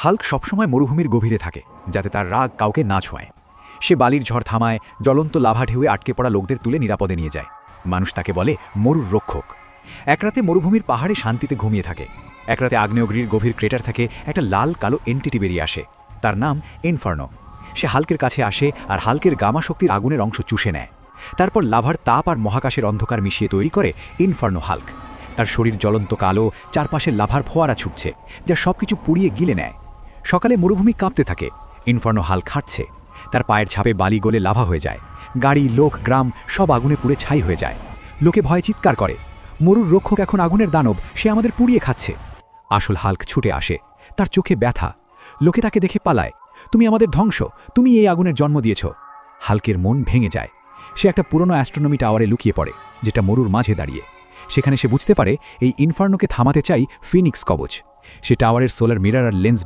Hulk সবসময় মরুভূমির গভীরে থাকে, যাতে তার রাগ কাউকে না ছোঁয়। সে বালির ঝড় থামায়, জ্বলন্ত লাভা ঢেউয়ে আটকে পড়া লোকদের তুলে নিরাপদে নিয়ে যায়। মানুষ তাকে বলে মরুর রক্ষক। এক রাতে মরুভূমির পাহাড়ে শান্তিতে ঘুমিয়ে থাকে। এক রাতে আগ্নেয়গিরির গভীর ক্রেটার থেকে একটা লাল কালো এন্টিটি বেরিয়ে আসে। তার নাম ইনফার্নো। সে হাল্কের কাছে আসে আর হাল্কের গামা শক্তির আগুনের অংশ চুষে নেয়। তারপর লাভার তাপ আর মহাকাশের অন্ধকার মিশিয়ে তৈরি করে ইনফার্নো হাল্ক। তার শরীর জ্বলন্ত কালো, চারপাশে লাভার ফোয়ারা ছুটছে, যা সবকিছু পুড়িয়ে গিলে নেয়। সকালে মরুভূমি কাঁপতে থাকে। ইনফার্নো হাল্ক হাঁটছে। তার পায়ের ছাপে বালি গলে লাভা হয়ে যায়। গাড়ি, লোক, গ্রাম সব আগুনে পুড়ে ছাই হয়ে যায়। লোকে ভয়ে চিৎকার করে, মরুর রক্ষক এখন আগুনের দানব, সে আমাদের পুড়িয়ে খাচ্ছে। আসল হাল্ক ছুটে আসে। তার চোখে ব্যথা। লোকে তাকে দেখে পালায়। তুমি আমাদের ধ্বংস, তুমি এই আগুনের জন্ম দিয়েছ। হাল্কের মন ভেঙে যায়। সে একটা পুরনো অ্যাস্ট্রোনমি টাওয়ারে লুকিয়ে পড়ে, যেটা মরুর মাঝে দাঁড়িয়ে। সেখানে সে বুঝতে পারে এই ইনফার্নোকে থামাতে চাই ফিনিক্স কবচ। সে টাওয়ারের সোলার মিরর আর লেন্স